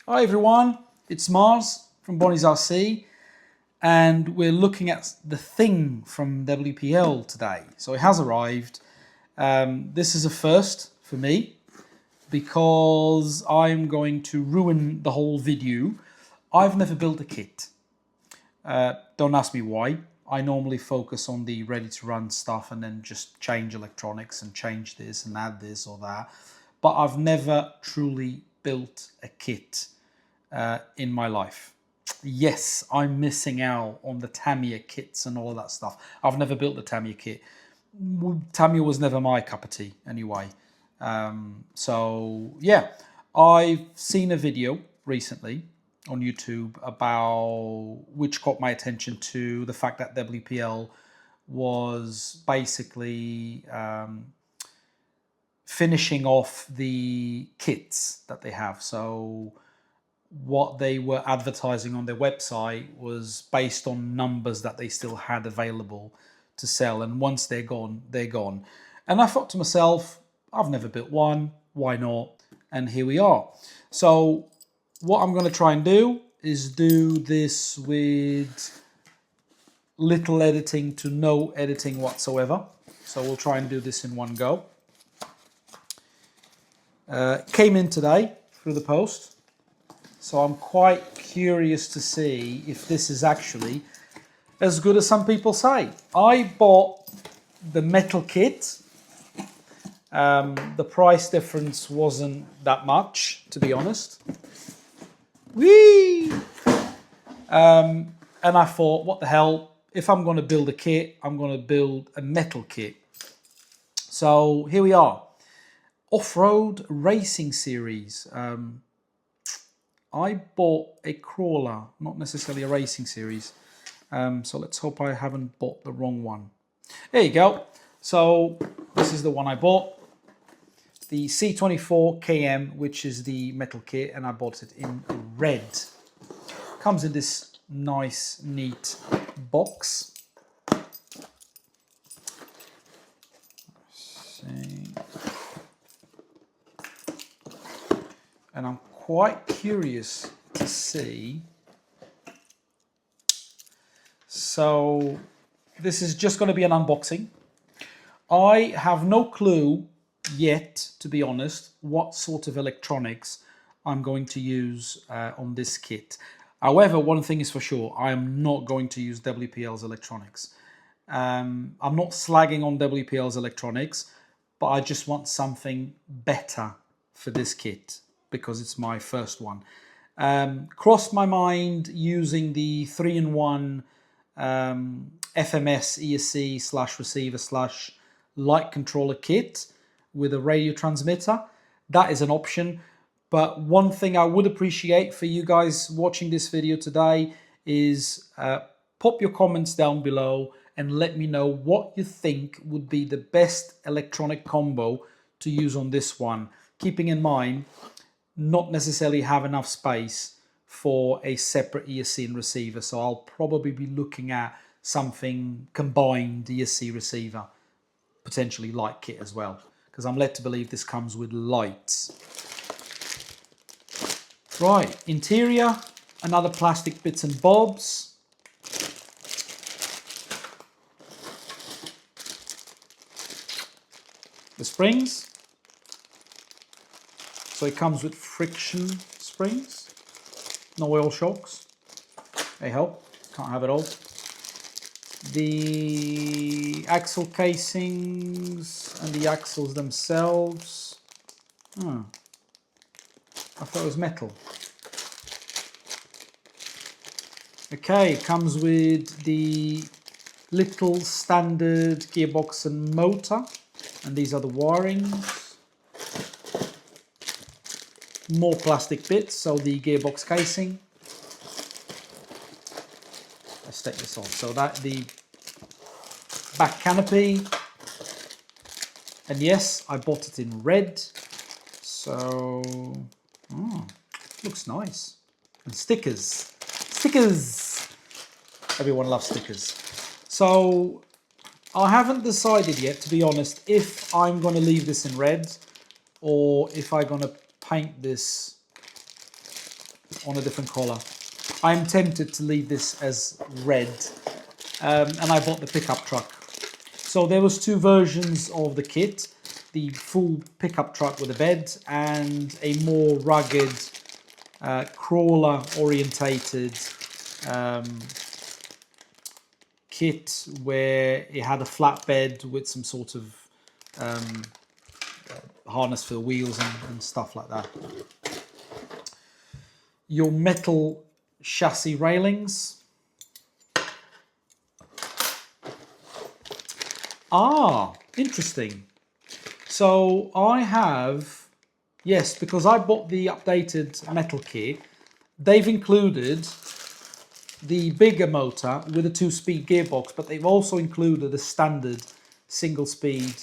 Hi everyone, it's Mars from Bonnie's RC and we're looking at the thing from WPL today. So it has arrived. This is a first for me because I'm going to ruin the whole video. I've never built a kit. Don't ask me why. I normally focus on the ready to run stuff and then just change electronics and change this and add this or that. But I've never truly built a kit in my life. Yes, I'm missing out on the Tamiya kits and all of that stuff. I've never built the Tamiya kit. Tamiya was never my cup of tea anyway. So yeah, I've seen a video recently on YouTube about which caught my attention to the fact that WPL was basically finishing off the kits that they have. So what they were advertising on their website was based on numbers that they still had available to sell, and once they're gone, they're gone. And I thought to myself, I've never built one, why not? And here we are. So what I'm going to try and do is do this with little editing to no editing whatsoever. So we'll try and do this in one go. Came in today through the post. So I'm quite curious to see if this is actually as good as some people say. I bought the metal kit. The price difference wasn't that much, to be honest. Whee! And I thought, what the hell? If I'm going to build a kit, I'm going to build a metal kit. So here we are. Off-road racing series. I bought a crawler, not necessarily a racing series. So let's hope I haven't bought the wrong one. There you go. So this is the one I bought. The C24 KM, which is the metal kit, and I bought it in red. Comes in this nice, neat box. Let's see. And I'm quite curious to see. So this is just going to be an unboxing. I have no clue yet, to be honest, what sort of electronics I'm going to use on this kit. However, one thing is for sure, I am not going to use WPL's electronics. I'm not slagging on WPL's electronics, but I just want something better for this kit, because it's my first one. Crossed my mind using the 3-in-1 FMS ESC / receiver / light controller kit with a radio transmitter. That is an option. But one thing I would appreciate for you guys watching this video today is pop your comments down below and let me know what you think would be the best electronic combo to use on this one. Keeping in mind, not necessarily have enough space for a separate ESC and receiver, so I'll probably be looking at something combined ESC receiver, potentially light kit as well, because I'm led to believe this comes with lights. Right, interior, another plastic bits and bobs. The springs. So it comes with friction springs, no oil shocks. They help, can't have it all. The axle casings and the axles themselves. I thought it was metal. Okay, it comes with the little standard gearbox and motor, and these are the wirings. More plastic bits, so the gearbox casing. Let's take this off. So that the back canopy, and yes, I bought it in red. So looks nice. And stickers. Everyone loves stickers. So I haven't decided yet, to be honest, if I'm going to leave this in red or if I'm going to paint this on a different colour. I'm tempted to leave this as red, and I bought the pickup truck. So there was two versions of the kit, the full pickup truck with a bed and a more rugged, crawler orientated kit where it had a flat bed with some sort of harness for the wheels and stuff like that. Your metal chassis railings. Ah, interesting. So I have, yes, because I bought the updated metal kit, they've included the bigger motor with a 2-speed gearbox, but they've also included a standard single-speed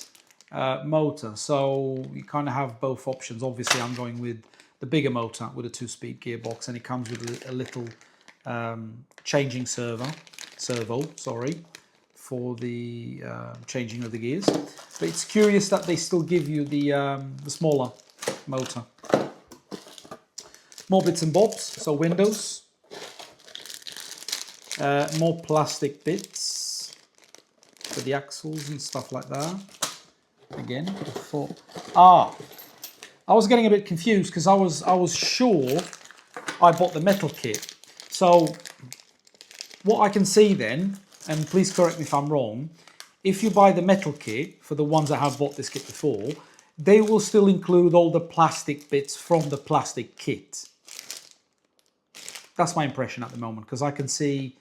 motor. So you kind of have both options. Obviously, I'm going with the bigger motor with a 2-speed gearbox, and it comes with a little changing servo, for the changing of the gears. But it's curious that they still give you the smaller motor. More bits and bobs, so windows. More plastic bits for the axles and stuff like that. Again, I was getting a bit confused because I was sure I bought the metal kit. So what I can see then, and please correct me if I'm wrong, if you buy the metal kit, for the ones that have bought this kit before, they will still include all the plastic bits from the plastic kit. That's my impression at the moment, because I can see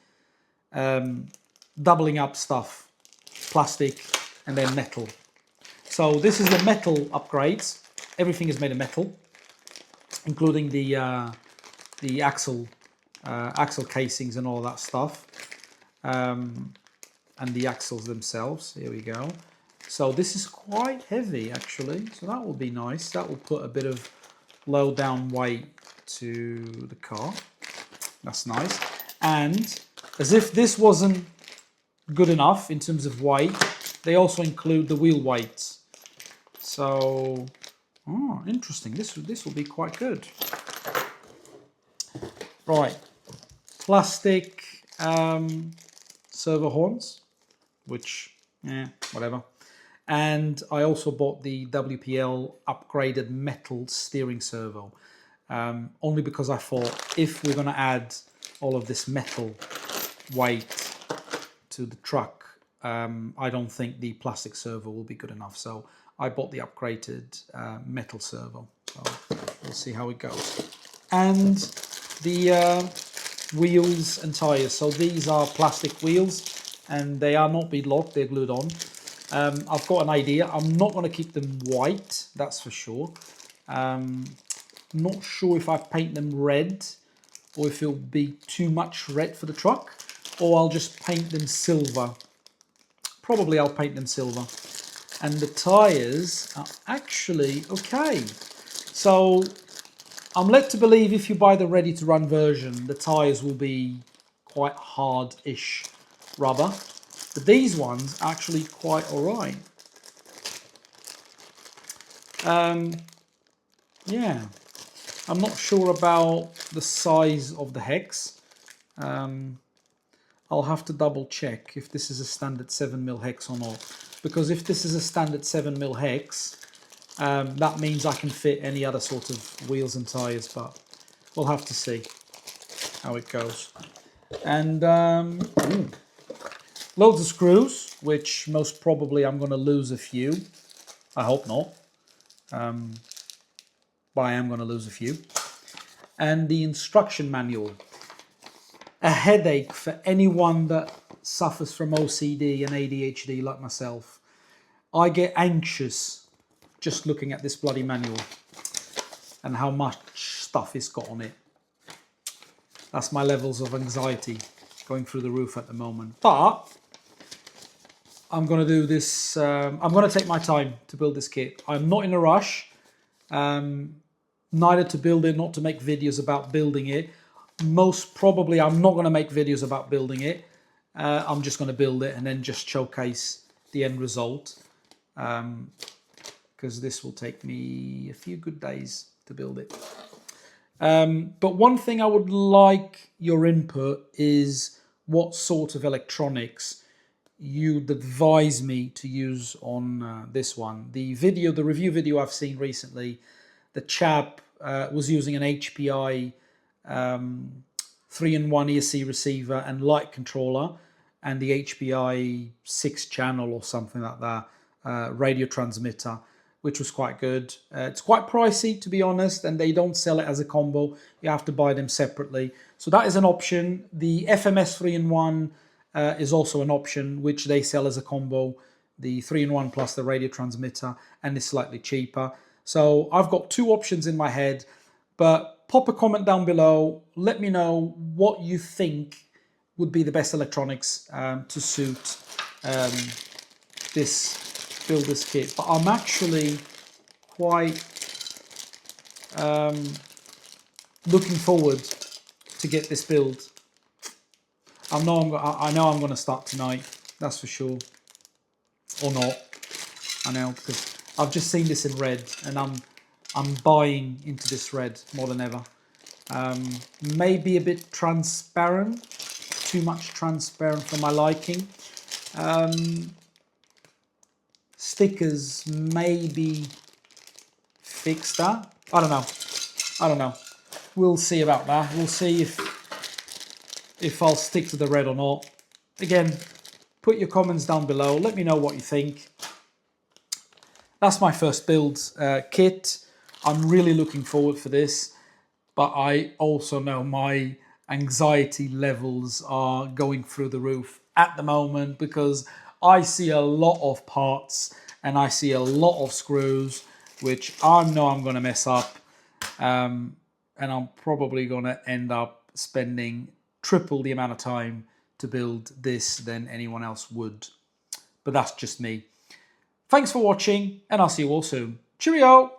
doubling up stuff, plastic and then metal. So this is the metal upgrades. Everything is made of metal, including the axle casings and all that stuff, and the axles themselves. Here we go. So this is quite heavy actually, so that will be nice. That will put a bit of low down weight to the car. That's nice. And as if this wasn't good enough in terms of weight, they also include the wheel weights. So, oh, interesting. This will be quite good. Right, plastic servo horns, which, whatever. And I also bought the WPL upgraded metal steering servo, only because I thought if we're going to add all of this metal weight to the truck, I don't think the plastic servo will be good enough. So I bought the upgraded metal servo. So we'll see how it goes. And the wheels and tires. So these are plastic wheels, and they are not beadlocked, they're glued on. I've got an idea. I'm not going to keep them white, that's for sure. Not sure if I paint them red or if it'll be too much red for the truck, or I'll just paint them silver. Probably I'll paint them silver. And the tires are actually okay. So I'm led to believe if you buy the ready-to-run version, the tires will be quite hard-ish rubber. But these ones are actually quite alright. Yeah, I'm not sure about the size of the hex. I'll have to double check if this is a standard 7mm hex or not. Because if this is a standard 7mm hex, that means I can fit any other sort of wheels and tires, but we'll have to see how it goes. And loads of screws, which most probably I'm going to lose a few. I hope not. But I am going to lose a few. And the instruction manual. A headache for anyone that suffers from OCD and ADHD like myself. I get anxious just looking at this bloody manual and how much stuff it's got on it. That's my levels of anxiety going through the roof at the moment. But I'm going to do this. I'm going to take my time to build this kit. I'm not in a rush. Neither to build it, not to make videos about building it. Most probably I'm not going to make videos about building it. I'm just going to build it and then just showcase the end result. Because this will take me a few good days to build it. But one thing I would like your input is what sort of electronics you'd advise me to use on this one. The review video I've seen recently, the chap was using an HPI 3-in-1 ESC receiver and light controller, and the HPI 6-channel or something like that radio transmitter, which was quite good. It's quite pricey, to be honest, and they don't sell it as a combo. You have to buy them separately. So that is an option. The FMS 3-in-1 is also an option, which they sell as a combo. The 3-in-1 plus the radio transmitter, and it's slightly cheaper. So I've got two options in my head, but pop a comment down below. Let me know what you think would be the best electronics to suit this kit. But I'm actually quite looking forward to get this build. I know I'm going to start tonight, that's for sure. Or not. I know, because I've just seen this in red, and I'm buying into this red more than ever. Maybe a bit transparent, too much transparent for my liking. Stickers maybe fix that. I don't know. We'll see about that. We'll see if I'll stick to the red or not. Again, put your comments down below. Let me know what you think. That's my first build kit. I'm really looking forward for this, but I also know my anxiety levels are going through the roof at the moment, because I see a lot of parts and I see a lot of screws, which I know I'm going to mess up, and I'm probably going to end up spending triple the amount of time to build this than anyone else would. But that's just me. Thanks for watching, and I'll see you all soon. Cheerio!